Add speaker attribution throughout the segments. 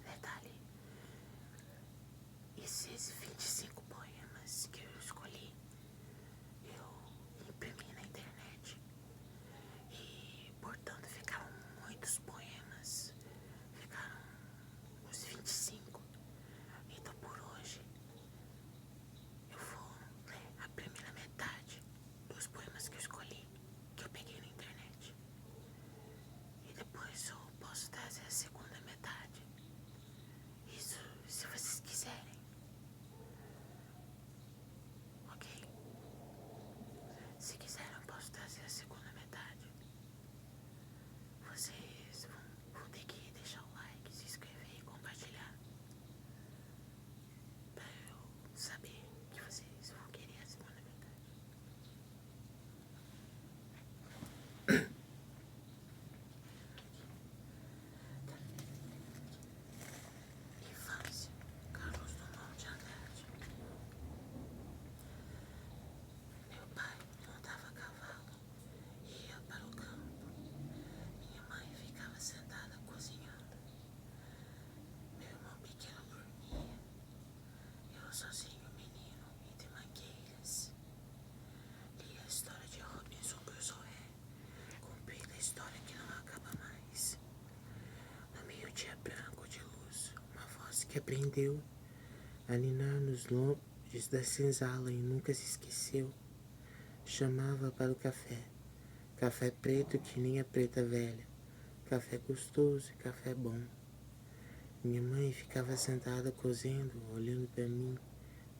Speaker 1: Detalhe, esses 25 poemas que eu escolhi, eu imprimi na internet e, portanto, ficaram muitos poemas, ficaram uns 25. Então, por hoje, eu vou ler a primeira metade dos poemas que eu escolhi, que eu peguei na internet. E depois eu posso trazer a segunda metade. Isso se vocês quiserem. Ok? Se quiserem, eu posso trazer a segunda metade. Vocês vão ter que deixar o like, se inscrever e compartilhar. Pra eu saber que vocês vão querer a segunda metade. Infância, Carlos Drummond de Andrade. Meu pai montava a cavalo e ia para o campo. Minha mãe ficava sentada cozinhando. Meu irmão pequeno dormia. Eu sozinho, menino, entre mangueiras. Li a história de Robinson Crusoe, comprida história que não acaba mais. No meio-dia branco de luz, uma voz que aprendeu a ninar nos longes da senzala e nunca se esqueceu. Chamava para o café, café preto que nem a preta velha, café gostoso e café bom. Minha mãe ficava sentada cozendo, olhando para mim.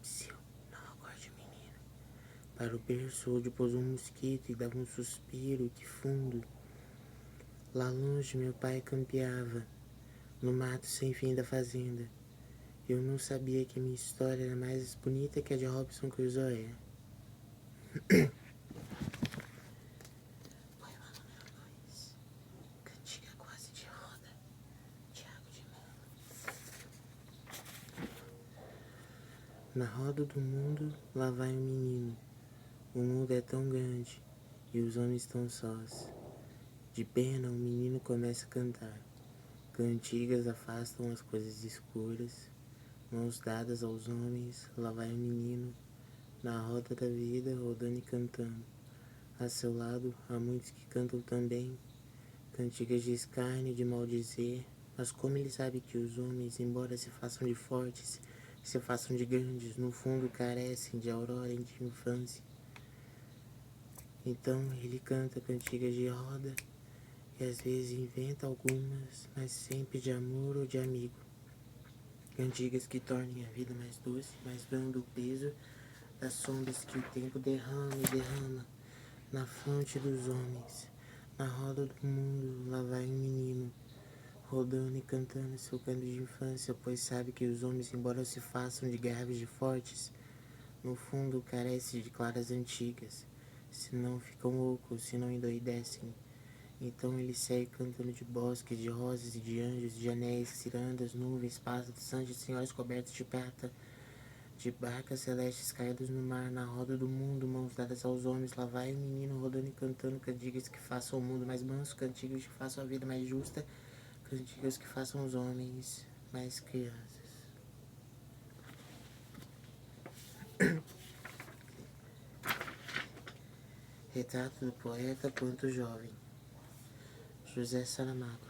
Speaker 1: Psyu, não acorde, menina. Para o berço onde pôs um mosquito e dava um suspiro de fundo. Lá longe meu pai campeava, no mato sem fim da fazenda. Eu não sabia que minha história era mais bonita que a de Robinson Crusoe. Poema número 2. Cantiga quase de roda. Tiago de Mello. Na roda do mundo, lá vai um menino. O mundo é tão grande e os homens tão sós. De pena, o menino começa a cantar. Cantigas afastam as coisas escuras. Mãos dadas aos homens, lá vai o menino. Na roda da vida, rodando e cantando. A seu lado, há muitos que cantam também. Cantigas de escárnio, de maldizer. Mas como ele sabe que os homens, embora se façam de fortes, se façam de grandes, no fundo carecem de aurora e de infância. Então ele canta cantigas de roda e às vezes inventa algumas, mas sempre de amor ou de amigo. Cantigas que tornem a vida mais doce, mais brando o peso das sombras que o tempo derrama e derrama na fonte dos homens. Na roda do mundo, lá vai um menino, rodando e cantando seu canto de infância, pois sabe que os homens, embora se façam de graves e fortes, no fundo carecem de claras antigas, se não ficam loucos, se não endoidecem. Então ele segue cantando de bosques, de rosas e de anjos, de anéis, cirandas, nuvens, pássaros, anjos, senhores cobertos de prata, de barcas celestes caídas no mar, na roda do mundo, mãos dadas aos homens. Lá vai o menino rodando e cantando cantigas que façam o mundo mais manso, cantigas que façam a vida mais justa, cantigas que façam os homens mais crianças. Retrato do poeta quanto jovem. José Saramago.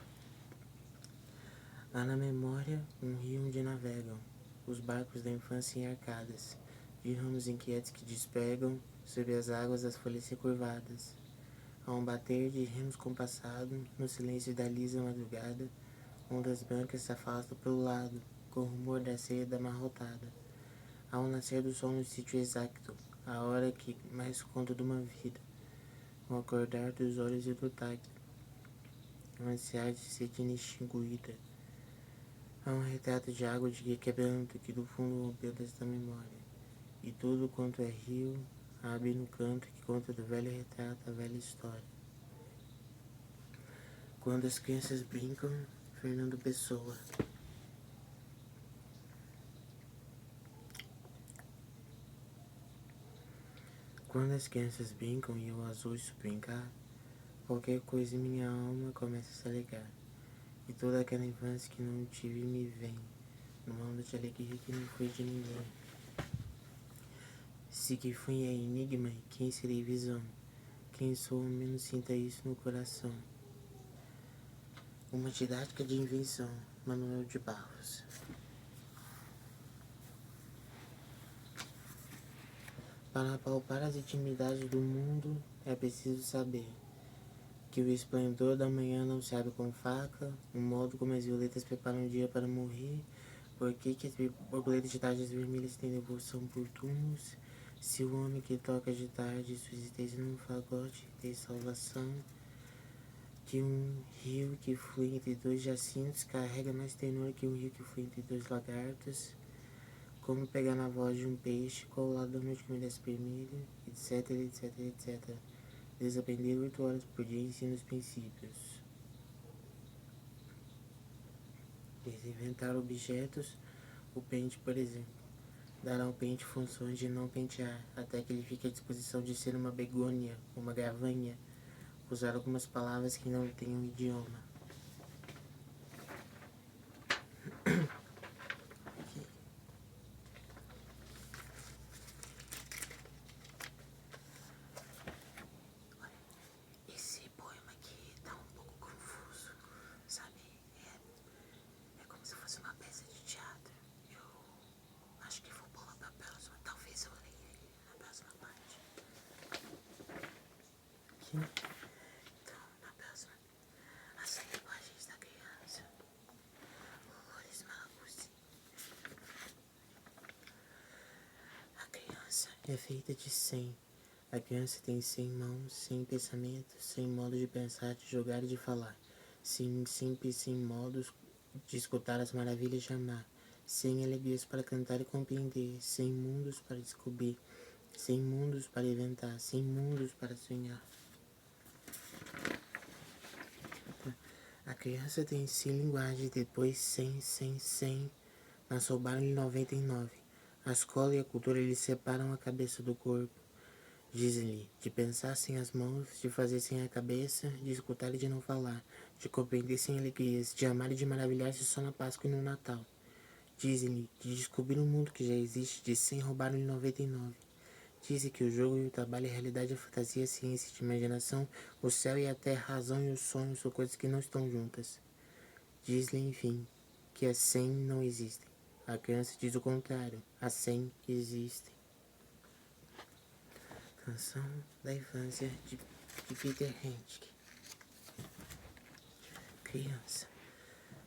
Speaker 1: Há na memória um rio onde navegam os barcos da infância em arcadas, de ramos inquietos que despegam sobre as águas das folhas recurvadas. Há um bater de remos compassado no silêncio da lisa madrugada, ondas brancas se afastam pelo lado, com o rumor da seda amarrotada. Há um nascer do sol no sítio exacto, a hora que mais conta de uma vida, um acordar dos olhos e do tacto, um ansiar de sede inextinguida. Há um retrato de água de quebranto que do fundo rompeu desta memória, e tudo quanto é rio abre no canto que conta do velho retrato a velha história. Quando as crianças brincam, Fernando Pessoa. Quando as crianças brincam e eu as ouço brincar, qualquer coisa em minha alma começa a se alegrar. E toda aquela infância que não tive me vem, numa onda de alegria que não foi de ninguém. Se que fui é enigma, quem serei visão? Quem sou, menos sinta isso no coração. Uma didática de invenção, Manuel de Barros. Para palpar as intimidades do mundo, é preciso saber que o esplendor da manhã não se abre com faca, o modo como as violetas preparam o dia para morrer, por que as borboletas de tardes vermelhas têm devoção por túmulos, se o homem que toca de tarde sua existência num fagote tem salvação, que um rio que flui entre dois jacintos carrega mais ternura que um rio que flui entre dois lagartos, como pegar na voz de um peixe, qual o lado da noite que me desce vermelho, etc, etc, etc. Desaprender 8 horas por dia ensina os princípios. Desinventar objetos, o pente, por exemplo. Dará ao pente funções de não pentear, até que ele fique à disposição de ser uma begônia, uma gavanha. Usar algumas palavras que não tenham idioma. Esse poema aqui tá um pouco confuso, sabe? É como se fosse uma peça de teatro. Eu acho que vou pular pra próxima. Talvez eu leia ele na próxima parte. Aqui. Então, na próxima. As linguagens da criança. Loures Marcos. A criança é feita de 100. A criança tem 100 mãos, 100 pensamentos, 100 modos de pensar, de jogar e de falar. 100 simples, 100 modos de escutar as maravilhas de amar. 100 alegrias para cantar e compreender. 100 mundos para descobrir. 100 mundos para inventar. 100 mundos para sonhar. A criança tem 100 linguagens, depois 100, 100, 100. Mas sobraram-lhe 99. A escola e a cultura lhe separam a cabeça do corpo. Dizem-lhe de pensar sem as mãos, de fazer sem a cabeça, de escutar e de não falar, de compreender sem alegrias, de amar e de maravilhar-se só na Páscoa e no Natal. Dizem-lhe de descobrir um mundo que já existe, de 100 roubaram-lhe 99. Dizem que o jogo e o trabalho, a realidade, a fantasia, a ciência, a imaginação, o céu e a terra, a razão e o sonho são coisas que não estão juntas. Diz-lhe, enfim, que as 100 não existem. A criança diz o contrário, as 100 existem. Canção da infância de Peter Handke. Criança.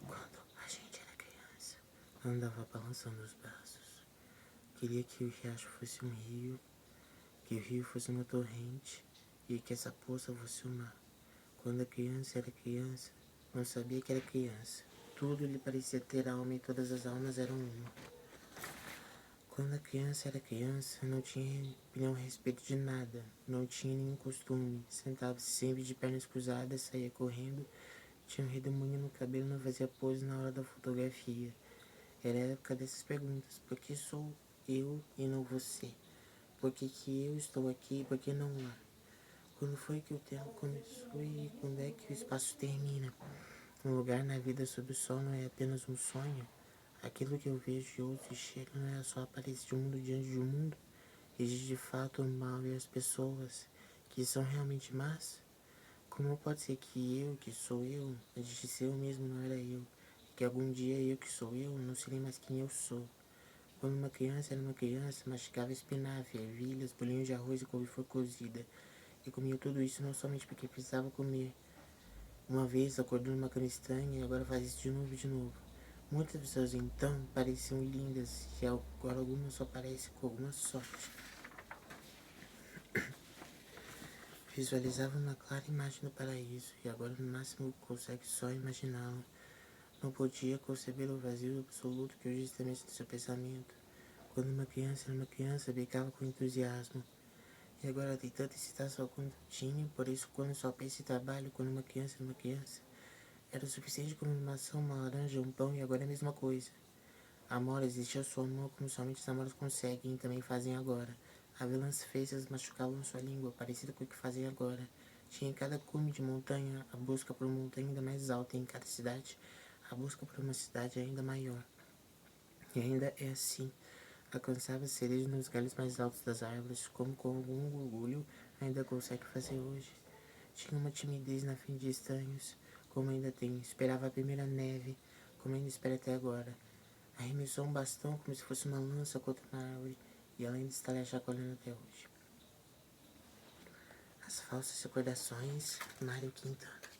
Speaker 1: Quando a gente era criança, andava balançando os braços. Queria que o riacho fosse um rio, que o rio fosse uma torrente e que essa poça fosse o mar. Quando a criança era criança, não sabia que era criança. Tudo lhe parecia ter alma e todas as almas eram uma. Quando a criança era criança, não tinha opinião a respeito de nada, não tinha nenhum costume, sentava-se sempre de pernas cruzadas, saía correndo, tinha um redemoinho no cabelo, não fazia pose na hora da fotografia. Era a época dessas perguntas, por que sou eu e não você? Por que eu estou aqui e por que não lá? Quando foi que o tempo começou e quando é que o espaço termina? Um lugar na vida sob o sol não é apenas um sonho? Aquilo que eu vejo e ouço e cheiro não é só a aparência de um mundo diante de um mundo. Existe de fato o mal e as pessoas que são realmente más? Como pode ser que eu, que sou eu, antes de ser eu mesmo não era eu? E que algum dia eu, que sou eu, não serei mais quem eu sou? Quando uma criança era uma criança, mastigava espinafre, ervilhas, bolinhos de arroz e couve-flor cozida. E comia tudo isso não somente porque precisava comer. Uma vez acordou numa cama estranha e agora faz isso de novo e de novo. Muitas pessoas então pareciam lindas e agora algumas só parecem com alguma sorte. Visualizava uma clara imagem do paraíso e agora no máximo consegue só imaginá-lo. Não podia conceber o vazio absoluto que hoje estremece no seu pensamento. Quando uma criança era uma criança, brincava com entusiasmo. E agora tem tanta excitação quanto tinha, por isso quando só pensa em trabalho, quando uma criança era uma criança, era o suficiente como uma maçã, uma laranja, um pão e agora é a mesma coisa. A Amora existia ao seu amor como somente os namoros conseguem e também fazem agora. Avelãs feitas machucavam sua língua, parecida com o que fazem agora. Tinha em cada cume de montanha a busca por uma montanha ainda mais alta, e em cada cidade a busca por uma cidade ainda maior. E ainda é assim. Alcançava cereja nos galhos mais altos das árvores, como com algum orgulho ainda consegue fazer hoje. Tinha uma timidez na frente de estranhos, como ainda tem. Esperava a primeira neve, como ainda espera até agora. Arremessou um bastão como se fosse uma lança contra uma árvore, e ela ainda está lhe chacoalhando até hoje. As falsas recordações, Mário Quintana.